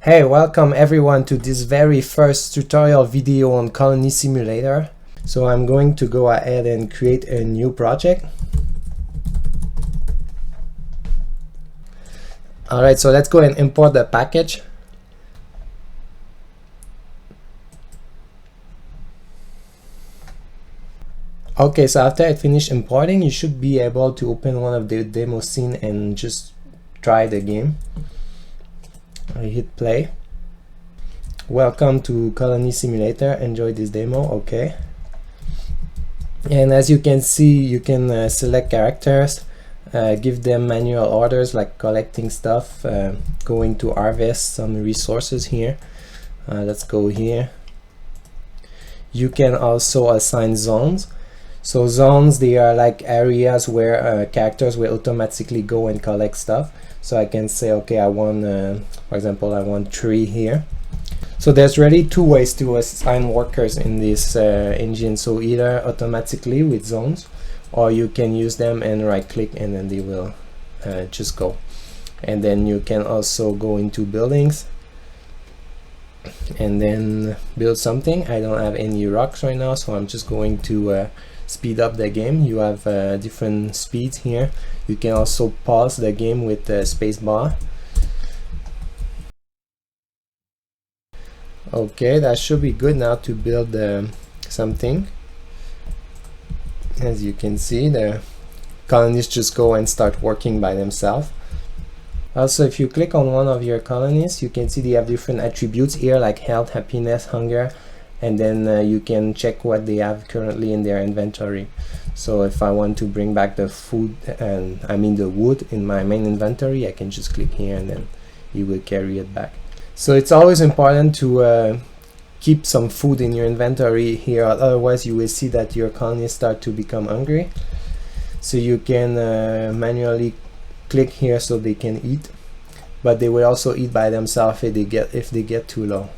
Hey, welcome everyone to this very first tutorial video on Colony Simulator. So I'm going to go ahead and create a new project. Alright, so let's go and import the package. Okay, so after I finish importing, you should be able to open one of the demo scene and just try the game. I hit play. Welcome to Colony Simulator, enjoy this demo. Okay, and as you can see, you can select characters, give them manual orders like collecting stuff, going to harvest some resources here. Let's go here. You can also assign zones. So zones, they are like areas where characters will automatically go and collect stuff. So I can say, okay, I want, for example, I want 3 here. So there's really 2 ways to assign workers in this engine. So either automatically with zones, or you can use them and right click and then they will just go. And then you can also go into buildings and then build something. I don't have any rocks right now, so I'm just going to speed up the game. You have different speeds here. You can also pause the game with the space bar. Okay, that should be good now to build something. As you can see, the colonies just go and start working by themselves. Also, if you click on one of your colonies, you can see they have different attributes here like health, happiness, hunger, and then you can check what they have currently in their inventory. So if I want to bring back the food, and I mean the wood in my main inventory, I can just click here and then it will carry it back. So it's always important to keep some food in your inventory here, otherwise you will see that your colonies start to become hungry. So you can manually click here so they can eat, but they will also eat by themselves if they get too low.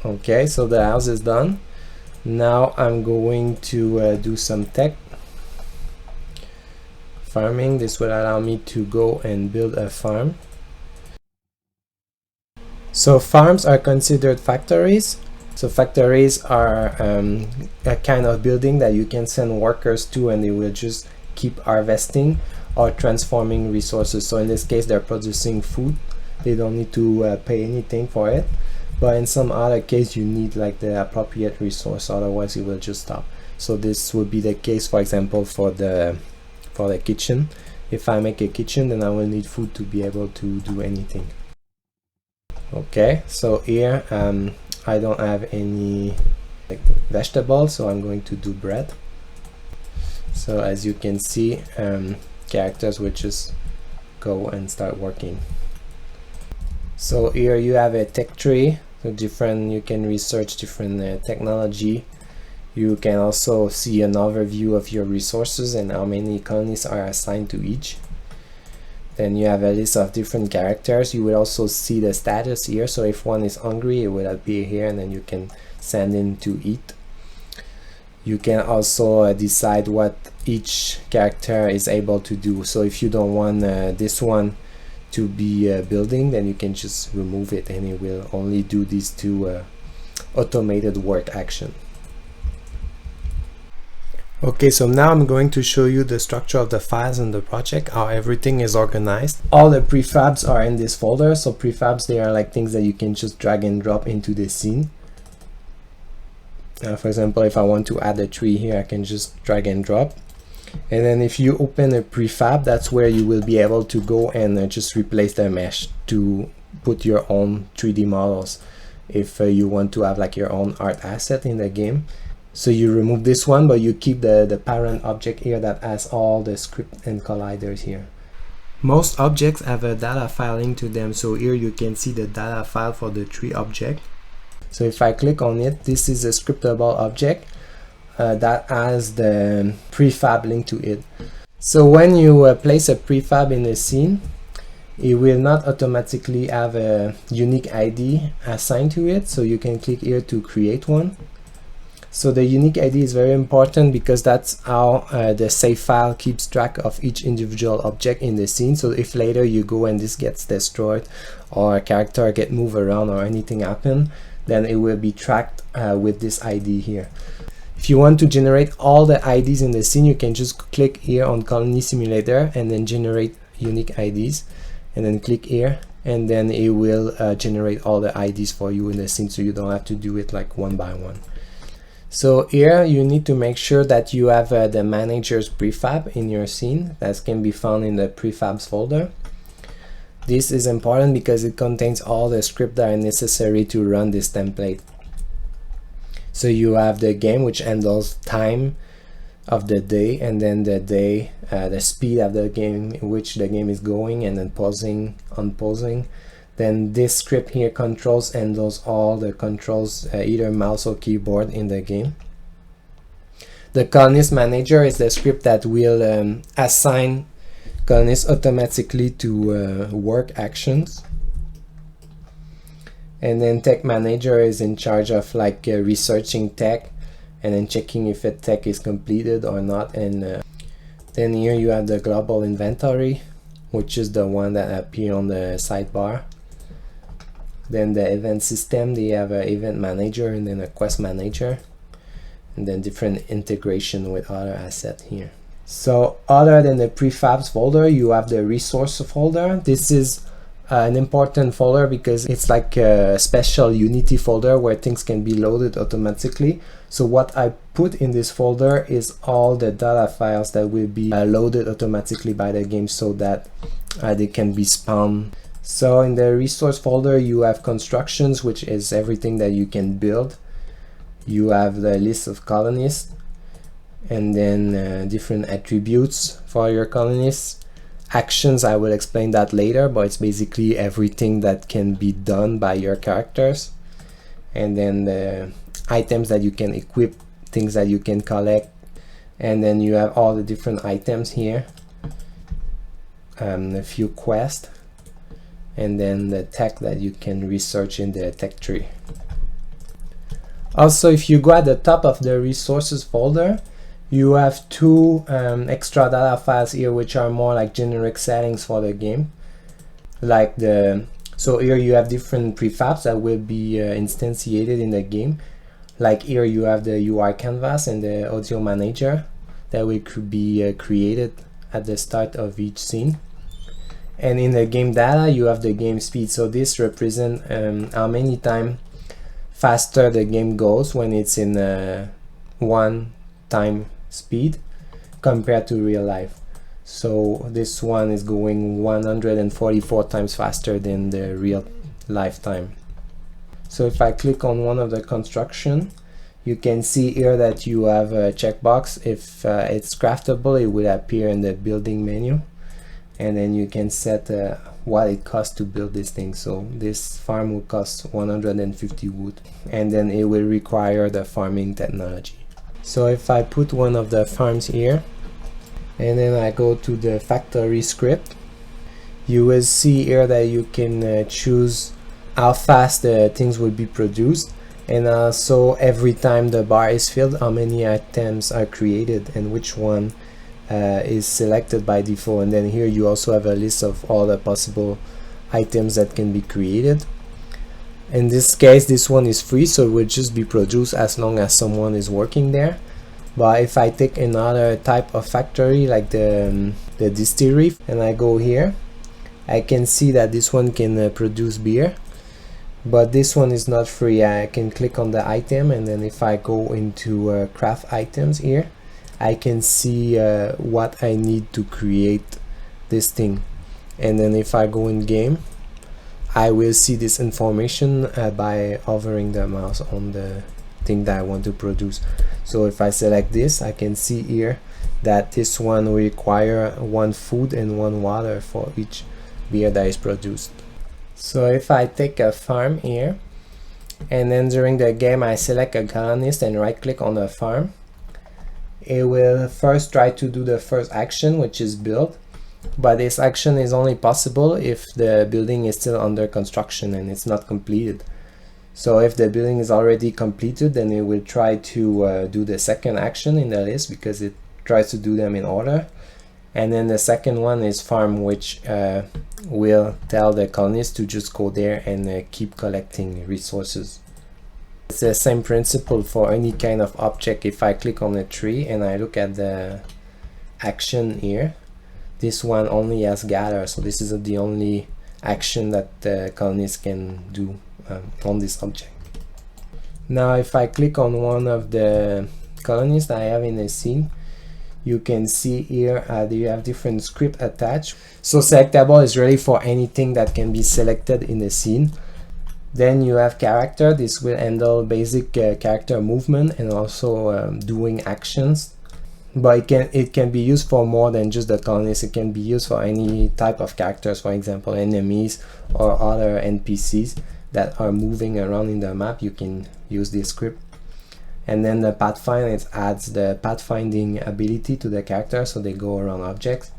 Okay, so the house is done. Now I'm going to do some tech farming. This will allow me to go and build a farm. So farms are considered factories. So factories are a kind of building that you can send workers to and they will just keep harvesting or transforming resources. So in this case, they're producing food. They don't need to pay anything for it. But in some other case, you need like the appropriate resource, otherwise it will just stop. So this would be the case, for example, for the kitchen. If I make a kitchen, then I will need food to be able to do anything. Okay, so here I don't have any vegetables, so I'm going to do bread. So as you can see, characters will just go and start working. So here you have a tech tree. So you can research different technology. You can also see an overview of your resources and how many colonies are assigned to each. Then you have a list of different characters. You will also see the status here. So if one is hungry, it will appear here and then you can send in to eat. You can also decide what each character is able to do. So if you don't want this one to be building, then you can just remove it and it will only do these 2 automated work action. Okay, so now I'm going to show you the structure of the files in the project, how everything is organized. All the prefabs are in this folder. So prefabs, they are like things that you can just drag and drop into the scene. For example, if I want to add a tree here, I can just drag and drop. And then if you open a prefab, that's where you will be able to go and just replace the mesh to put your own 3D models if you want to have like your own art asset in the game. So you remove this one, but you keep the parent object here that has all the script and colliders here. Most objects have a data file linked to them. So here you can see the data file for the tree object. So if I click on it, this is a scriptable object that has the prefab linked to it. So when you place a prefab in a scene, it will not automatically have a unique ID assigned to it. So you can click here to create one. So the unique ID is very important because that's how the save file keeps track of each individual object in the scene. So if later you go and this gets destroyed or a character get moved around or anything happen, then it will be tracked with this ID here. If you want to generate all the IDs in the scene, you can just click here on Colony Simulator and then generate unique IDs, and then click here, and then it will generate all the IDs for you in the scene, so you don't have to do it like one by one. So here you need to make sure that you have the manager's prefab in your scene. That can be found in the prefabs folder. This is important because it contains all the scripts that are necessary to run this template. So you have the game, which handles time of the day, and then the day, the speed of the game in which the game is going, and then pausing, unpausing. Then this script here handles all the controls, either mouse or keyboard in the game. The colonist manager is the script that will assign colonists automatically to work actions. And then tech manager is in charge of like researching tech and then checking if a tech is completed or not. And then here you have the global inventory, which is the one that appears on the sidebar. Then the event system, they have an event manager and then a quest manager, and then different integration with other assets here. So other than the prefabs folder, you have the resource folder. This is an important folder because it's like a special Unity folder where things can be loaded automatically. So what I put in this folder is all the data files that will be loaded automatically by the game, so that they can be spawned. So in the resource folder you have constructions, which is everything that you can build. You have the list of colonists, and then different attributes for your colonists. Actions, I will explain that later, but it's basically everything that can be done by your characters. And then the items that you can equip, things that you can collect, and then you have all the different items here, a few quests, and then the tech that you can research in the tech tree. Also, if you go at the top of the resources folder, you have two extra data files here, which are more like generic settings for the game. So here you have different prefabs that will be instantiated in the game. Like here you have the UI canvas and the audio manager that will be created at the start of each scene. And in the game data you have the game speed. So this represents how many times faster the game goes when it's in one time speed compared to real life. So this one is going 144 times faster than the real life time. So if I click on one of the construction, you can see here that you have a checkbox. If it's craftable, it will appear in the building menu, and then you can set what it costs to build this thing. So this farm will cost 150 wood, and then it will require the farming technology. So if I put one of the farms here, and then I go to the factory script, you will see here that you can choose how fast the things will be produced, and also every time the bar is filled, how many items are created and which one is selected by default. And then here you also have a list of all the possible items that can be created. In this case, this one is free, so it will just be produced as long as someone is working there. But if I take another type of factory, like the distillery, and I go here, I can see that this one can produce beer, but this one is not free. I can click on the item, and then if I go into craft items here, I can see what I need to create this thing. And then if I go in game, I will see this information by hovering the mouse on the thing that I want to produce. So if I select this, I can see here that this one will require 1 food and 1 water for each beer that is produced. So if I take a farm here, and then during the game I select a colonist and right click on the farm, it will first try to do the first action, which is build, but this action is only possible if the building is still under construction and it's not completed. So if the building is already completed, then it will try to do the second action in the list because it tries to do them in order. And then the second one is farm, which will tell the colonists to just go there and keep collecting resources. It's the same principle for any kind of object. If I click on a tree and I look at the action here, this one only has gather, so this is the only action that the colonists can do on this object. Now if I click on one of the colonists I have in a scene, you can see here you have different script attached. So selectable is really for anything that can be selected in the scene. Then you have character. This will handle basic character movement and also doing actions. But it can be used for more than just the colonists. It can be used for any type of characters, for example enemies or other NPCs that are moving around in the map. You can use this script. And then the pathfind, it adds the pathfinding ability to the character, so they go around objects.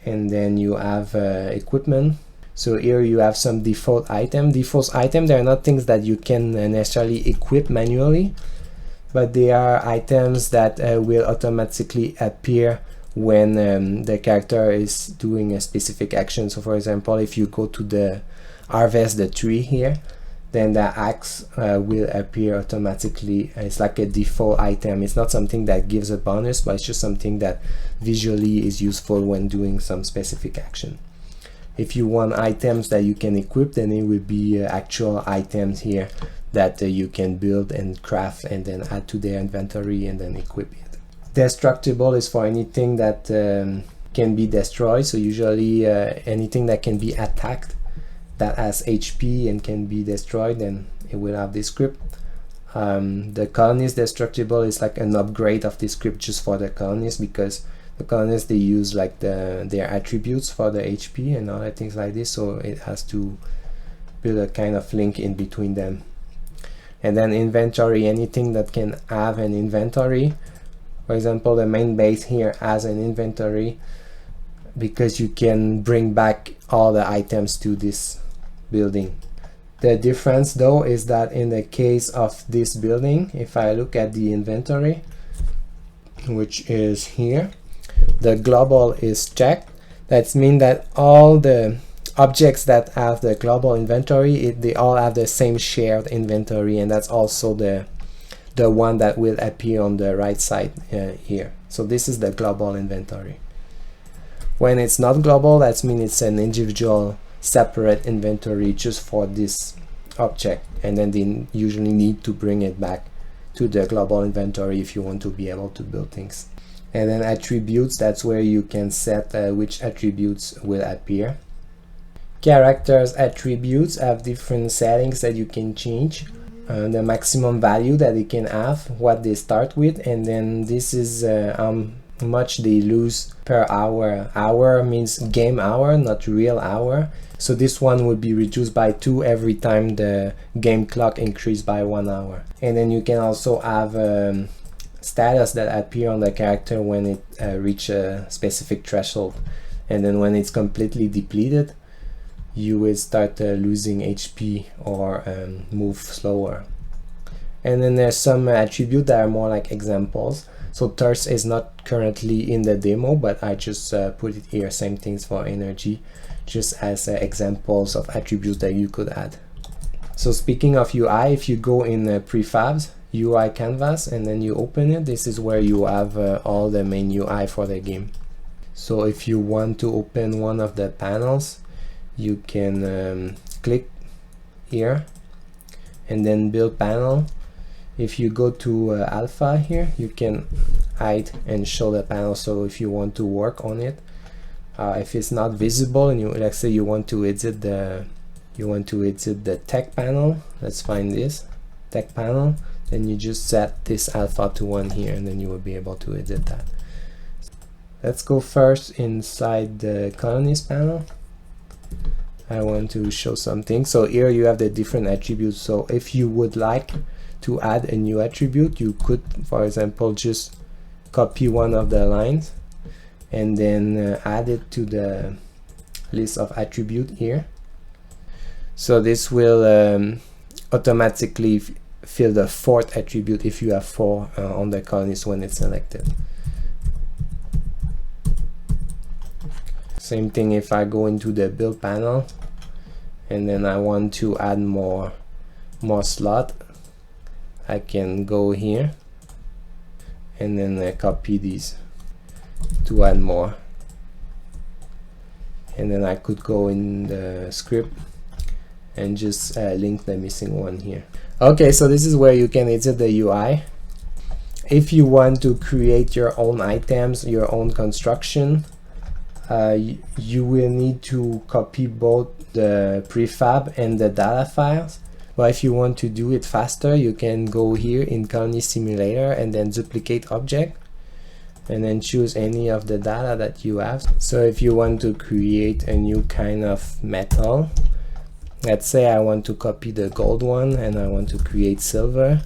And then you have equipment. So here you have some default item. Default item, they are not things that you can necessarily equip manually, but they are items that will automatically appear when the character is doing a specific action. So for example, if you go to the harvest the tree here, then the axe will appear automatically. It's like a default item. It's not something that gives a bonus, but it's just something that visually is useful when doing some specific action. If you want items that you can equip, then it will be actual items here that you can build and craft and then add to their inventory and then equip it. Destructible is for anything that can be destroyed. So usually anything that can be attacked that has HP and can be destroyed, then it will have this script. The colonist destructible is like an upgrade of this script just for the colonists, because the colonists, they use like their attributes for the HP and other things like this, so it has to build a kind of link in between them. And then inventory, anything that can have an inventory. For example, the main base here has an inventory because you can bring back all the items to this building. The difference though is that in the case of this building, if I look at the inventory, which is here, the global is checked. That means that all the objects that have the global inventory, they all have the same shared inventory, and that's also the one that will appear on the right side here. So this is the global inventory. When it's not global, that means it's an individual separate inventory just for this object, and then they usually need to bring it back to the global inventory if you want to be able to build things. And then attributes, that's where you can set which attributes will appear. Characters attributes have different settings that you can change. The maximum value that they can have, what they start with, and then this is how much they lose per hour. Hour means game hour, not real hour. So this one would be reduced by 2 every time the game clock increased by 1 hour. And then you can also have status that appear on the character when it reach a specific threshold, and then when it's completely depleted, you will start losing HP or move slower. And then there's some attributes that are more like examples. So thirst is not currently in the demo, but I just put it here. Same things for energy, just as examples of attributes that you could add. So speaking of UI, if you go in Prefabs, UI canvas, and then you open it, this is where you have all the main UI for the game. So if you want to open one of the panels, you can click here and then build panel. If you go to alpha here, you can hide and show the panel. So if you want to work on it, if it's not visible and you, let's say you want to edit the tech panel, let's find this tech panel, then you just set this alpha to 1 here, and then you will be able to edit that. Let's go first inside the colonist panel. I want to show something. So here you have the different attributes. So if you would like to add a new attribute, you could, for example, just copy one of the lines and then add it to the list of attribute here. So this will automatically fill the fourth attribute if you have 4 on the colonist when it's selected. Same thing if I go into the build panel and then I want to add more slot, I can go here and then copy these to add more, and then I could go in the script and just link the missing one here. Okay, so this is where you can edit the UI. If you want to create your own items, your own construction, you will need to copy both the prefab and the data files. But if you want to do it faster, you can go here in Colony Simulator and then duplicate object and then choose any of the data that you have. So if you want to create a new kind of metal, let's say I want to copy the gold one and I want to create silver,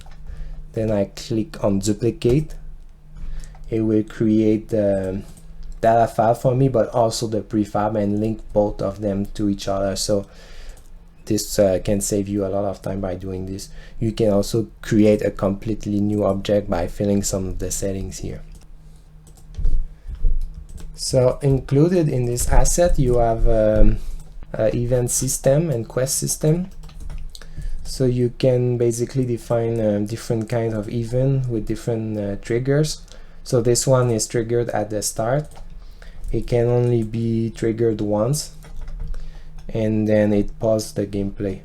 then I click on duplicate. It will create the data file for me, but also the prefab, and link both of them to each other. So this can save you a lot of time by doing this. You can also create a completely new object by filling some of the settings here. So included in this asset you have event system and quest system. So you can basically define different kind of event with different triggers. So this one is triggered at the start. It can only be triggered once, and then it pauses the gameplay.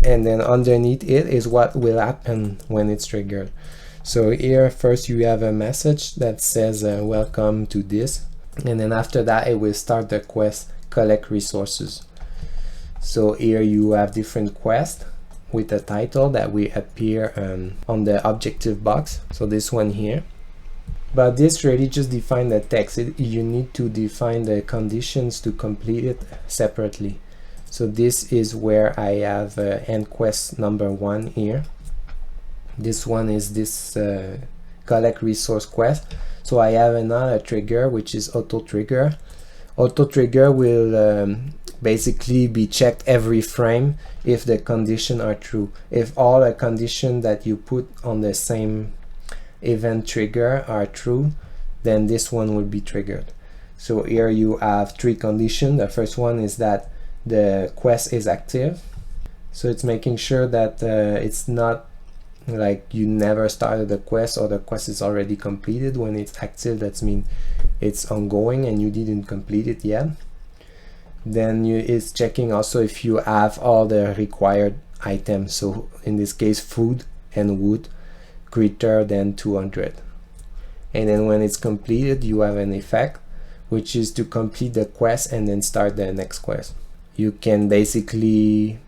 And then underneath it is what will happen when it's triggered. So here first you have a message that says welcome to this, and then after that it will start the quest collect resources. So here you have different quests with a title that will appear on the objective box. So this one here. But this really just define the text. You need to define the conditions to complete it separately. So this is where I have end quest number 1 here. This one is this collect resource quest. So I have another trigger which is auto trigger. Auto trigger will basically be checked every frame if the condition are true. If all the condition that you put on the same event trigger are true, then this one will be triggered. So here you have 3 conditions. The first one is that the quest is active. So it's making sure that it's not like you never started the quest or the quest is already completed. When it's active, that means it's ongoing and you didn't complete it yet. Then it's checking also if you have all the required items. So in this case, food and wood greater than 200. And then when it's completed, you have an effect which is to complete the quest and then start the next quest. You can basically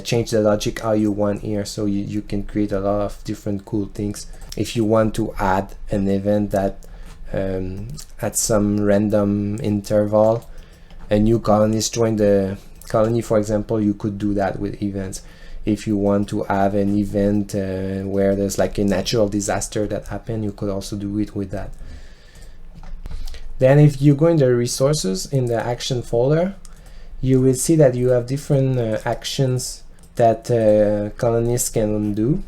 change the logic how you want here, so you can create a lot of different cool things. If you want to add an event that at some random interval a new colonist join the colony, for example, you could do that with events. If you want to have an event where there's like a natural disaster that happened, you could also do it with that. Then if you go in the resources in the action folder, you will see that you have different actions that colonists can do.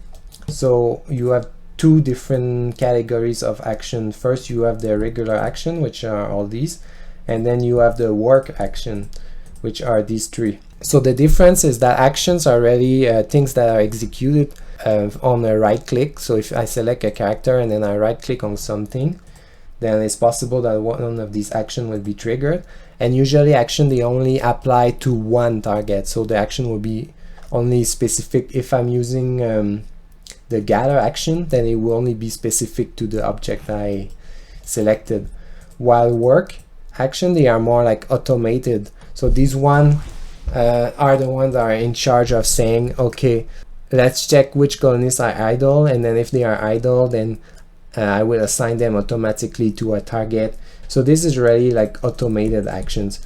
So you have 2 different categories of action. First you have the regular action, which are all these, and then you have the work action, which are these 3. So the difference is that actions are really things that are executed on a right click. So if I select a character and then I right click on something, then it's possible that one of these actions will be triggered. And usually action, they only apply to one target. So the action will be only specific. If I'm using the gather action, then it will only be specific to the object I selected. While work action, they are more like automated. So these one are the ones that are in charge of saying, okay, let's check which colonists are idle, and then if they are idle, then I will assign them automatically to a target. So this is really like automated actions.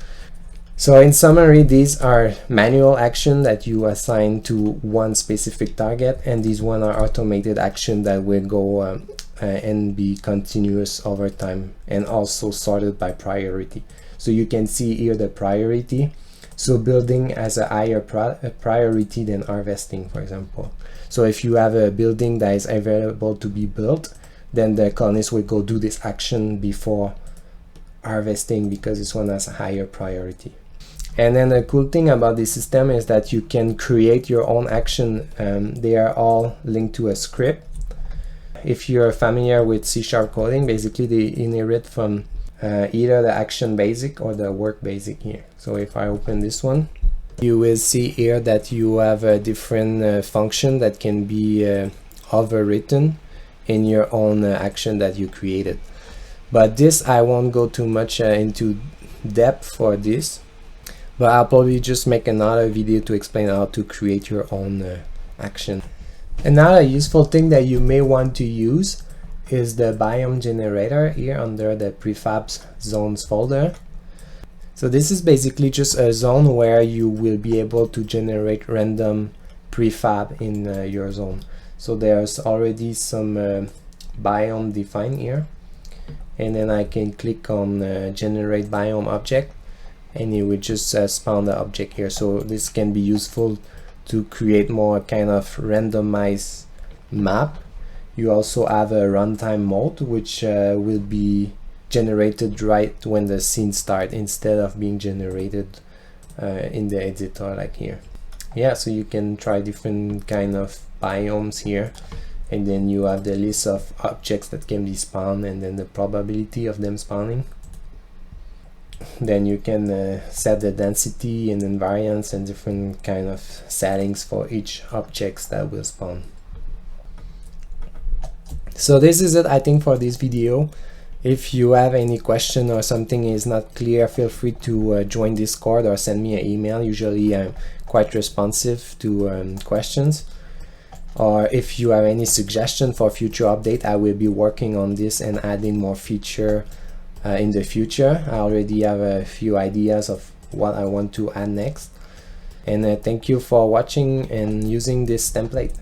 So in summary, these are manual action that you assign to one specific target, and these one are automated action that will go and be continuous over time, and also sorted by priority. So you can see here the priority. So building has a higher priority than harvesting, for example. So if you have a building that is available to be built, then the colonist will go do this action before harvesting because this one has a higher priority. And then the cool thing about this system is that you can create your own action. They are all linked to a script. If you're familiar with C# coding, basically they inherit from either the action basic or the work basic here. So if I open this one, you will see here that you have a different function that can be overwritten in your own action that you created. But this, I won't go too much into depth for this, but I'll probably just make another video to explain how to create your own action. Another useful thing that you may want to use is the biome generator here under the Prefabs zones folder. So this is basically just a zone where you will be able to generate random prefab in your zone. So there's already some biome defined here, and then I can click on generate biome object, and it will just spawn the object here. So this can be useful to create more kind of randomized map. You also have a runtime mode, which will be generated right when the scene starts instead of being generated in the editor like here. Yeah, so you can try different kind of biomes here, and then you have the list of objects that can be spawned and then the probability of them spawning. Then you can set the density and then variance and different kind of settings for each objects that will spawn. So this is it, I think, for this video. If you have any question or something is not clear, feel free to join Discord or send me an email. Usually I'm quite responsive to questions. Or if you have any suggestion for future update, I will be working on this and adding more feature in the future. I already have a few ideas of what I want to add next. And thank you for watching and using this template.